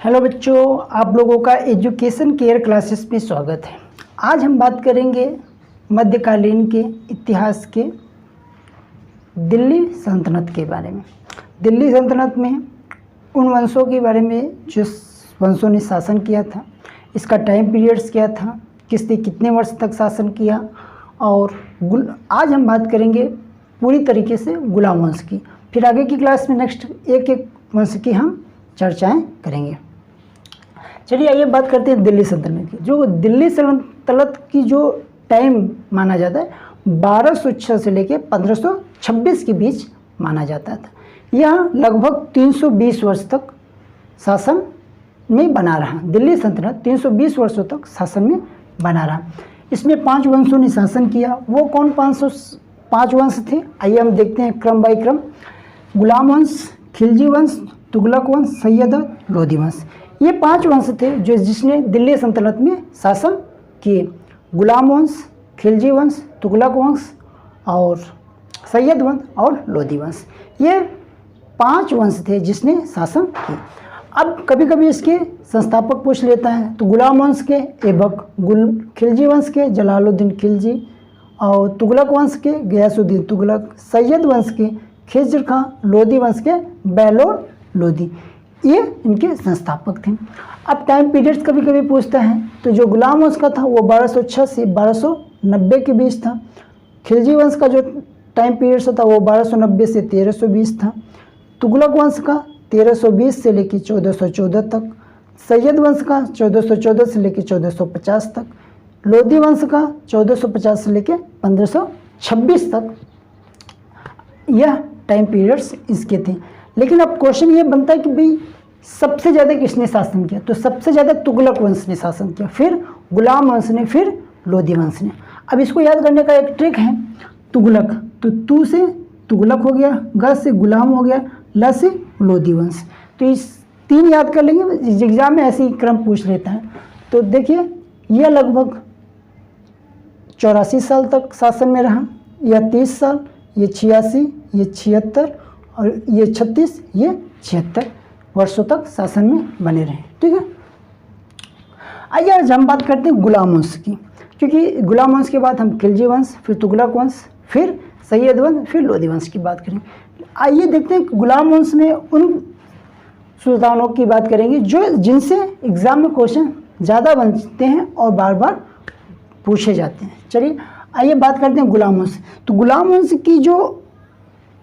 Hello बच्चों, आप लोगों का एजुकेशन केयर क्लासेस में स्वागत है। आज हम बात करेंगे मध्यकालीन के इतिहास के दिल्ली सल्तनत के बारे में। दिल्ली सल्तनत में उन वंशों के बारे में जो वंशों ने शासन किया था, इसका टाइम पीरियड्स क्या था, किसने कितने वर्ष तक शासन किया। और आज हम बात करेंगे पूरी तरीके से गुलाम वंश की। फिर आगे की क्लास में नेक्स्ट एक एक वंश की हम चर्चाएं करेंगे। चलिए आइए बात करते हैं दिल्ली सल्तनत की। जो दिल्ली सल्तनत की जो टाइम माना जाता है 1206 से लेकर 1526 के बीच माना जाता था। यह लगभग 320 वर्ष तक शासन में बना रहा। दिल्ली सल्तनत 320 वर्षों तक शासन में बना रहा। इसमें 5 वंशों ने शासन किया। वो कौन 5 वंश थे, आइए हम देखते हैं क्रम बाई क्रम। गुलाम वंश, खिलजी वंश, तुगलक वंश, सैयद और लोधी वंश। ये 5 वंश थे जो जिसने दिल्ली सल्तनत में शासन किए। गुलाम वंश, खिलजी वंश, तुगलक वंश और सैयद वंश और लोधी वंश। ये 5 वंश थे जिसने शासन किया। अब कभी कभी इसके संस्थापक पूछ लेता है, तो गुलाम वंश के ऐबक, खिलजी वंश के जलालुद्दीन खिलजी और तुगलक वंश के गयासुद्दीन तुगलक, सैयद वंश के खिज्र खां, लोधी वंश के बैलोर लोधी, ये इनके संस्थापक थे। अब टाइम पीरियड्स कभी कभी पूछता है, तो जो गुलाम वंश का था वो 1206 से 1290 के बीच था। खिलजी वंश का जो टाइम पीरियड्स था वो 1290 से 1320 था। तुगलक वंश का 1320 से लेकर 1414 तक, सैयद वंश का 1414 से लेकर 1450 तक, लोधी वंश का 1450 से लेकर 1526 तक। यह टाइम पीरियड्स इसके थे। लेकिन अब क्वेश्चन ये बनता है कि भाई सबसे ज़्यादा किसने शासन किया, तो सबसे ज़्यादा तुगलक वंश ने शासन किया, फिर गुलाम वंश ने, फिर लोधी वंश ने। अब इसको याद करने का एक ट्रिक है, तुगलक, तो तू से तुगलक हो गया, ग से गुलाम हो गया, ल से लोधी वंश। तो इस 3 याद कर लेंगे, एग्जाम में ऐसे ही क्रम पूछ लेता है। तो देखिए यह लगभग 84 साल तक शासन में रहा, यह 30 साल, ये 86, ये 76 और ये 36, ये 76 वर्षों तक शासन में बने रहे। ठीक है। आइए आज हम बात करते हैं गुलाम वंश की, क्योंकि गुलाम वंश के बाद हम खिलजी वंश, फिर तुगलक वंश, फिर सैयद वंश, फिर लोधी वंश की बात करेंगे। आइए देखते हैं गुलाम वंश में उन सुल्तानों की बात करेंगे जो जिनसे एग्जाम में क्वेश्चन ज़्यादा बनते हैं और बार बार पूछे जाते हैं। चलिए आइए बात करते हैं गुलाम वंश। तो गुलाम वंश की जो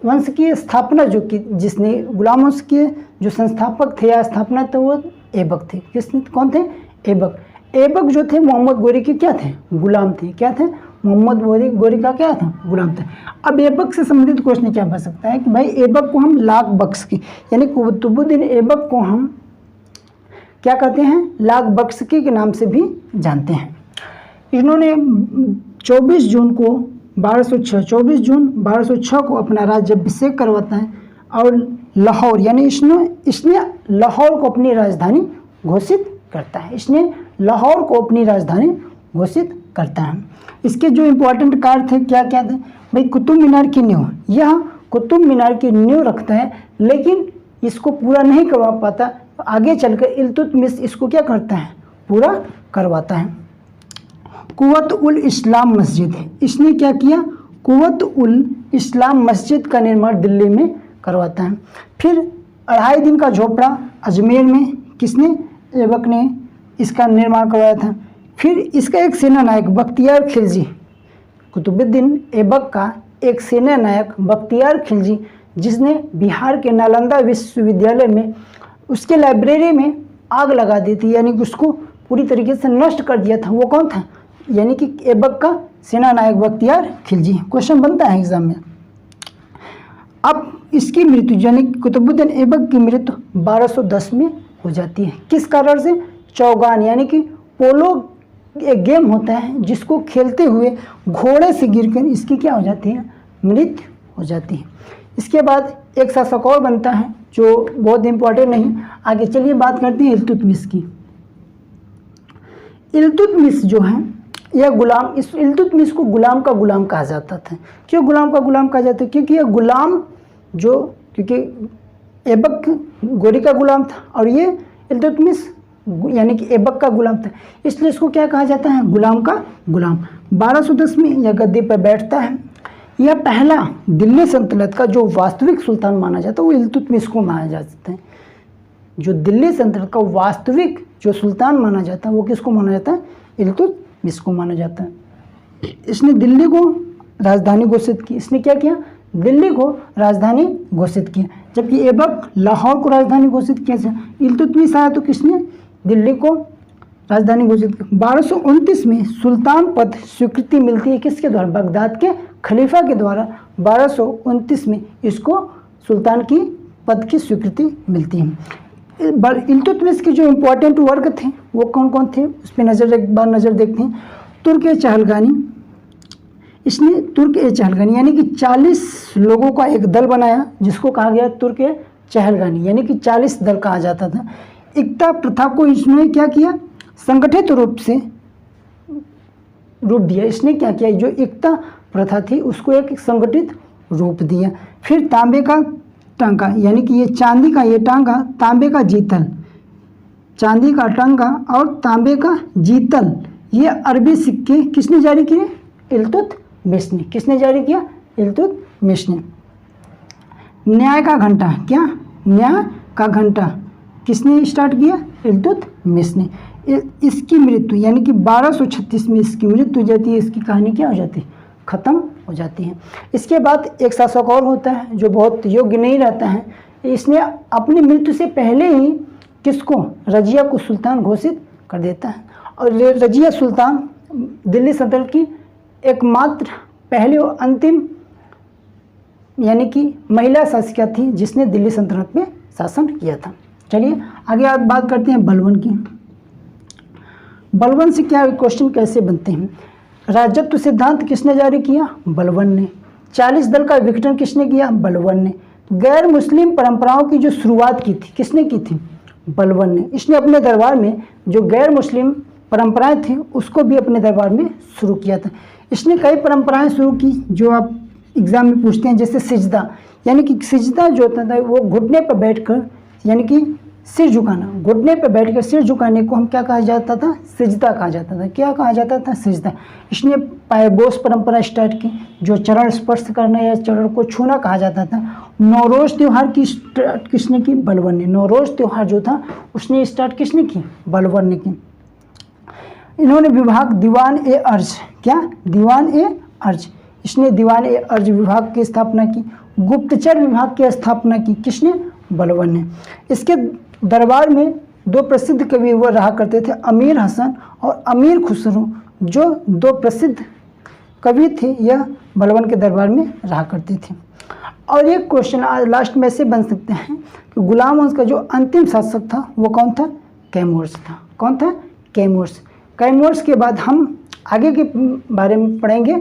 वंश की स्थापना जो की जिसने गुलाम वंश के जो संस्थापक थे या स्थापना तो वो ऐबक थे। किसने, कौन थे? ऐबक। ऐबक जो थे मोहम्मद गोरी के क्या थे? गुलाम थे। क्या थे? मोहम्मद गोरी का क्या था? गुलाम था। अब ऐबक से संबंधित क्वेश्चन क्या बन सकता है कि भाई ऐबक को हम लाख बख्श की यानी कुतुबुद्दीन ऐबक को हम क्या कहते हैं? लाख बख्श के नाम से भी जानते हैं। इन्होंने 24 जून 1206 को अपना राज्याभिषेक करवाता है और लाहौर यानी इसने लाहौर को अपनी राजधानी घोषित करता है। इसने लाहौर को अपनी राजधानी घोषित करता है। इसके जो इम्पोर्टेंट कार्य थे क्या क्या थे? भाई कुतुब मीनार की नींव, यह कुतुब मीनार की नींव रखता है, लेकिन इसको पूरा नहीं करवा पाता। आगे चलकर इल्तुतमिश इसको क्या करता है? पूरा करवाता है। कुव्वत उल इस्लाम मस्जिद, इसने क्या किया? कुव्वत उल इस्लाम मस्जिद का निर्माण दिल्ली में करवाता है। फिर 2.5 दिन का झोपड़ा अजमेर में किसने? ऐबक ने इसका निर्माण करवाया था। फिर इसका एक सेना नायक बख्तियार खिलजी, कुतुबुद्दीन ऐबक का एक सेना नायक बख्तियार खिलजी, जिसने बिहार के नालंदा विश्वविद्यालय में उसके लाइब्रेरी में आग लगा दी थी, यानी कि उसको पूरी तरीके से नष्ट कर दिया था। वो कौन था? यानी कि ऐबक का सेना नायक बख्तियार खिलजी। क्वेश्चन बनता है एग्जाम में। अब इसकी मृत्यु यानी कुतुबुद्दीन ऐबक की मृत्यु 1210 में हो जाती है। किस कारण से? चौगान यानी कि पोलो एक गेम होता है जिसको खेलते हुए घोड़े से गिरकर इसकी क्या हो जाती है? मृत्यु हो जाती है। इसके बाद एक शासक और बनता है जो बहुत इंपॉर्टेंट नहीं। आगे चलिए बात करते हैं इल्तुतमिश की। इल्तुतमिश जो है यह गुलाम, इस इल्तुतमिश को गुलाम का गुलाम कहा जाता था। क्यों गुलाम का गुलाम कहा जाता है? क्योंकि यह गुलाम जो, क्योंकि ऐबक गोरी का गुलाम था और ये इल्तुतमिश यानी कि ऐबक का गुलाम था, इसलिए इसको क्या कहा जाता है, गुलाम का गुलाम। 1210 में यह गद्दी पर बैठता है। यह पहला दिल्ली सल्तनत का जो वास्तविक सुल्तान माना जाता है वो इल्तुतमिश को माना जाता है। जो दिल्ली सल्तनत का वास्तविक जो सुल्तान माना जाता है वो किसको माना जाता है, इल्तुतमिश को माना जाता है। इसने दिल्ली को राजधानी घोषित की। इसने क्या किया, दिल्ली को राजधानी घोषित किया, जबकि ऐबक लाहौर को राजधानी घोषित किया। इल्तुतमिश आया तो किसने दिल्ली को राजधानी घोषित की। 1229 में सुल्तान पद स्वीकृति मिलती है किसके द्वारा, बगदाद के खलीफा के द्वारा 1229 में इसको सुल्तान की पद की स्वीकृति मिलती है। इल्तुतमिश के जो इम्पोर्टेंट वर्क थे वो कौन कौन थे उस पर एक बार नज़र देखते हैं। तुर्क-ए-चहलगानी, इसने तुर्क-ए-चहलगानी यानी कि 40 लोगों का एक दल बनाया जिसको कहा गया तुर्क-ए-चहलगानी, यानी कि 40 दल कहा जाता था। एकता प्रथा को इसने क्या किया, संगठित रूप से रूप दिया। इसने क्या किया, जो एकता प्रथा थी उसको एक संगठित रूप दिया। फिर तांबे का टांका यानी कि ये चांदी का ये टांगा, तांबे का जीतल, चांदी का टांगा और तांबे का जीतल, ये अरबी सिक्के किसने जारी किए, इल्तुतमिश ने। किसने जारी किया, इल्तुतमिश ने। न्याय का घंटा, क्या न्याय का घंटा किसने स्टार्ट किया, इल्तुतमिश ने। इसकी मृत्यु यानी कि 1236 में इसकी मृत्यु हो जाती है। इसकी कहानी क्या हो जाती है, ख़त्म हो जाती है। इसके बाद एक शासक और होता है जो बहुत योग्य नहीं रहता है। इसने अपनी मृत्यु से पहले ही किसको, रजिया को सुल्तान घोषित कर देता है। और रजिया सुल्तान दिल्ली सल्तनत की एकमात्र पहले और अंतिम यानी कि महिला शासिका थी जिसने दिल्ली सल्तनत में शासन किया था। चलिए आगे आप बात करते हैं बलबन की। बलबन से क्या क्वेश्चन कैसे बनते हैं। राजत्व सिद्धांत किसने जारी किया, बलबन ने। 40 दल का विघटन किसने किया, बलबन ने। गैर मुस्लिम परंपराओं की जो शुरुआत की थी किसने की थी, बलबन ने। इसने अपने दरबार में जो गैर मुस्लिम परंपराएं थी उसको भी अपने दरबार में शुरू किया था। इसने कई परंपराएं शुरू की जो आप एग्ज़ाम में पूछते हैं, जैसे सिजदा, यानी कि सिजदा जो होता था वो घुटने पर बैठकर यानी कि सिर झुकाना, घुटने पर बैठकर सिर झुकाने को हम क्या कहा जाता था, सिजदा कहा जाता था। क्या कहा जाता था, सिजदा। इसने पायगोस परंपरा स्टार्ट की जो चरण स्पर्श करना या चरण को छूना कहा जाता था। नौरोज़ त्यौहार की स्टार्ट किसने की, बलबन ने। नौरोज़ त्यौहार जो था उसने स्टार्ट किसने की, बलबन ने की। इन्होंने विभाग दीवान-ए-अर्ज, क्या दीवान-ए-अर्ज, इसने दीवान-ए-अर्ज विभाग की स्थापना की। गुप्तचर विभाग की स्थापना की किसने, बलबन ने। इसके दरबार में 2 प्रसिद्ध कवि वो रहा करते थे, अमीर हसन और अमीर खुसरो, जो 2 प्रसिद्ध कवि थे यह बलबन के दरबार में रहा करते थे। और एक क्वेश्चन आज लास्ट में से बन सकते हैं कि गुलाम वंश का जो अंतिम शासक था वो कौन था, कैमूर्स था। कौन था, कैमूर्स। कैमूर्स के बाद हम आगे के बारे में पढ़ेंगे,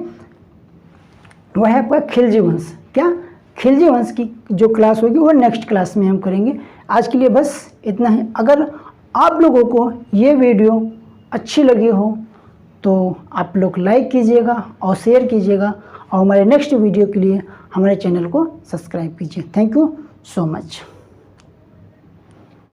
वह है आपका खिलजी वंश। क्या, खिलजी वंश की जो क्लास होगी वो नेक्स्ट क्लास में हम करेंगे। आज के लिए बस इतना ही। अगर आप लोगों को ये वीडियो अच्छी लगी हो तो आप लोग लाइक कीजिएगा और शेयर कीजिएगा और हमारे नेक्स्ट वीडियो के लिए हमारे चैनल को सब्सक्राइब कीजिए। Thank you so much.